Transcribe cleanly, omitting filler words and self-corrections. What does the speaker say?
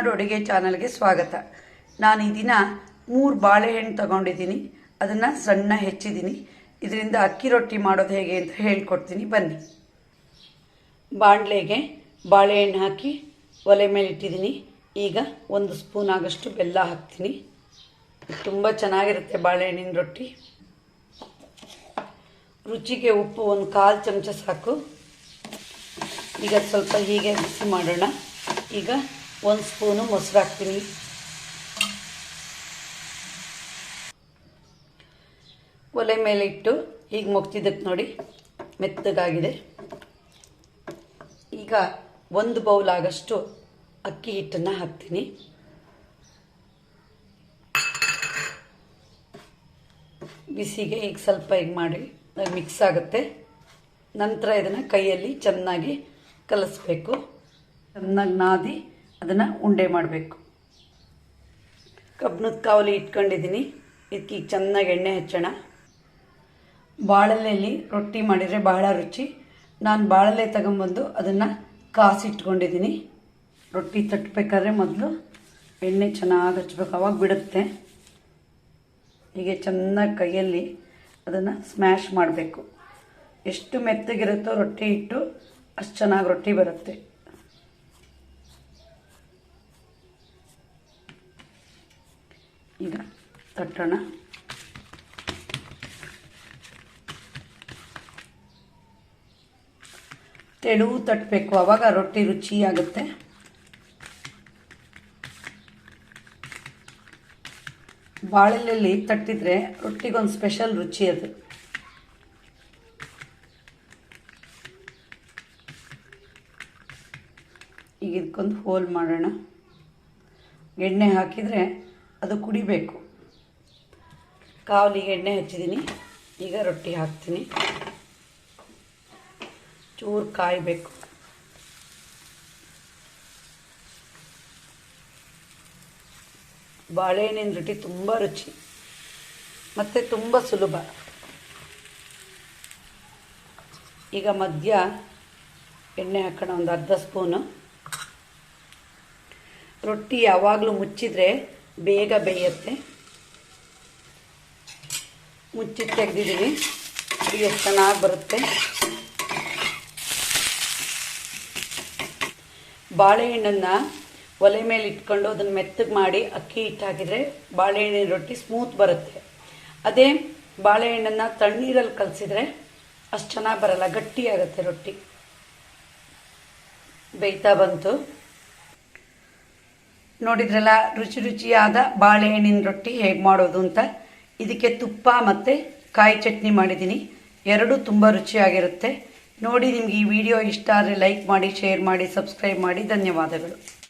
ಕರುನಾಡು ಅಡುಗೆ ಚಾನಲ್ಗೆ ಸ್ವಾಗತ. ನಾನು ಈ ದಿನ 3 ಬಾಳೆಹಣ್ಣು ತಗೊಂಡಿದ್ದೀನಿ. ಅದನ್ನು ಸಣ್ಣ ಹೆಚ್ಚಿದ್ದೀನಿ. ಇದರಿಂದ ಅಕ್ಕಿ ರೊಟ್ಟಿ ಮಾಡೋದು ಹೇಗೆ ಅಂತ ಹೇಳ್ಕೊಡ್ತೀನಿ, ಬನ್ನಿ. ಬಾಣಲೆಗೆ ಬಾಳೆಹಣ್ಣು ಹಾಕಿ ಒಲೆ ಮೇಲೆ ಇಟ್ಟಿದ್ದೀನಿ. ಈಗ 1 ಸ್ಪೂನ್ ಆಗಷ್ಟು ಬೆಲ್ಲ ಹಾಕ್ತೀನಿ. ತುಂಬ ಚೆನ್ನಾಗಿರುತ್ತೆ ಬಾಳೆಹಣ್ಣಿನ ರೊಟ್ಟಿ. ರುಚಿಗೆ ಉಪ್ಪು 1/4 ಚಮಚ ಸಾಕು. ಈಗ ಸ್ವಲ್ಪ ಹೀಗೆ ಬಿಸಿ ಮಾಡೋಣ. ಈಗ 1 ಸ್ಪೂನು ಮೊಸರು ಹಾಕ್ತೀನಿ. ಒಲೆ ಮೇಲೆ ಇಟ್ಟು ಹೀಗೆ ಮುಗ್ತಿದ್ದಕ್ಕೆ ನೋಡಿ ಮೆತ್ತಗಾಗಿದೆ. ಈಗ 1 ಬೌಲ್ ಆಗಷ್ಟು ಅಕ್ಕಿ ಹಿಟ್ಟನ್ನು ಹಾಕ್ತೀನಿ. ಬಿಸಿಗೆ ಈಗ ಸ್ವಲ್ಪ ಹೀಗೆ ಮಾಡಿ ಮಿಕ್ಸ್ ಆಗುತ್ತೆ. ನಂತರ ಇದನ್ನು ಕೈಯಲ್ಲಿ ಚೆನ್ನಾಗಿ ಕಲಿಸ್ಬೇಕು. ಚೆನ್ನಾಗಿ ನಾದಿ ಅದನ್ನು ಉಂಡೆ ಮಾಡಬೇಕು. ಕಬ್ಬಿಣದ ಕಾವಲಿ ಇಟ್ಕೊಂಡಿದ್ದೀನಿ. ಇದಕ್ಕೆ ಈಗ ಚೆನ್ನಾಗಿ ಎಣ್ಣೆ ಹಚ್ಚೋಣ. ಬಾಳೆಲೆಯಲ್ಲಿ ರೊಟ್ಟಿ ಮಾಡಿದರೆ ಬಹಳ ರುಚಿ. ನಾನು ಬಾಳೆಲೆ ತಗೊಂಬಂದು ಅದನ್ನು ಕಾಸಿಟ್ಕೊಂಡಿದ್ದೀನಿ. ರೊಟ್ಟಿ ತಟ್ಟಬೇಕಾದ್ರೆ ಮೊದಲು ಎಣ್ಣೆ ಚೆನ್ನಾಗಿ ಹಚ್ಬೇಕು, ಅವಾಗ ಬಿಡುತ್ತೆ. ಹೀಗೆ ಚೆನ್ನಾಗಿ ಕೈಯಲ್ಲಿ ಅದನ್ನು ಸ್ಮ್ಯಾಶ್ ಮಾಡಬೇಕು. ಎಷ್ಟು ಮೆತ್ತಗಿರುತ್ತೋ ರೊಟ್ಟಿ ಹಿಟ್ಟು ಅಷ್ಟು ಚೆನ್ನಾಗಿ ರೊಟ್ಟಿ ಬರುತ್ತೆ. ಈಗ ತಟ್ಟೋಣ. ತೆಳುವು ತಟ್ಟಬೇಕು, ಆವಾಗ ರೊಟ್ಟಿ ರುಚಿಯಾಗುತ್ತೆ. ಬಾಳೆಲೆಯಲ್ಲಿ ತಟ್ಟಿದ್ರೆ ರೊಟ್ಟಿಗೊಂದು ಸ್ಪೆಷಲ್ ರುಚಿ ಅದು. ಈಗ ಇದಕ್ಕೊಂದು ಹೋಲ್ ಮಾಡೋಣ. ಎಣ್ಣೆ ಹಾಕಿದರೆ ಅದು ಕುಡಿಬೇಕು. ಕಾವಲಿಗೆ ಎಣ್ಣೆ ಹಚ್ಚಿದ್ದೀನಿ. ಈಗ ರೊಟ್ಟಿ ಹಾಕ್ತೀನಿ. ಚೂರು ಕಾಯಬೇಕು. ಬಾಳೆಹಣ್ಣಿನ ರೊಟ್ಟಿ ತುಂಬ ರುಚಿ ಮತ್ತು ತುಂಬ ಸುಲಭ. ಈಗ ಮಧ್ಯ ಎಣ್ಣೆ ಹಾಕೋಣ, ಒಂದು ಅರ್ಧ ಸ್ಪೂನು. ರೊಟ್ಟಿ ಯಾವಾಗಲೂ ಮುಚ್ಚಿದರೆ ಬೇಗ ಬೇಯುತ್ತೆ. ಮುಚ್ಚಿ ತೆಗೆದಿದ್ದೀನಿ. ಎಷ್ಟು ಚೆನ್ನಾಗಿ ಬರುತ್ತೆ. ಬಾಳೆಹಣ್ಣನ್ನು ಒಲೆ ಮೇಲೆ ಇಟ್ಕೊಂಡು ಅದನ್ನು ಮೆತ್ತಗೆ ಮಾಡಿ ಅಕ್ಕಿ ಹಿಟ್ಟು ಹಾಕಿದರೆ ಬಾಳೆಹಣ್ಣಿನ ರೊಟ್ಟಿ ಸ್ಮೂತ್ ಬರುತ್ತೆ. ಅದೇ ಬಾಳೆಹಣ್ಣನ್ನು ತಣ್ಣೀರಲ್ಲಿ ಕಲಸಿದರೆ ಅಷ್ಟು ಚೆನ್ನಾಗಿ ಬರಲ್ಲ, ಗಟ್ಟಿಯಾಗುತ್ತೆ ರೊಟ್ಟಿ. ಬೇಯ್ತಾ ಬಂತು ನೋಡಿದ್ರಲ್ಲ, ರುಚಿ ರುಚಿಯಾದ ಬಾಳೆಹಣ್ಣಿನ ರೊಟ್ಟಿ ಹೇಗೆ ಮಾಡೋದು ಅಂತ. ಇದಕ್ಕೆ ತುಪ್ಪ ಮತ್ತು ಕಾಯಿ ಚಟ್ನಿ ಮಾಡಿದ್ದೀನಿ. ಎರಡೂ ತುಂಬ ರುಚಿಯಾಗಿರುತ್ತೆ. ನೋಡಿ, ನಿಮಗೆ ಈ ವಿಡಿಯೋ ಇಷ್ಟ ಆದರೆ ಲೈಕ್ ಮಾಡಿ, ಶೇರ್ ಮಾಡಿ, ಸಬ್ಸ್ಕ್ರೈಬ್ ಮಾಡಿ. ಧನ್ಯವಾದಗಳು.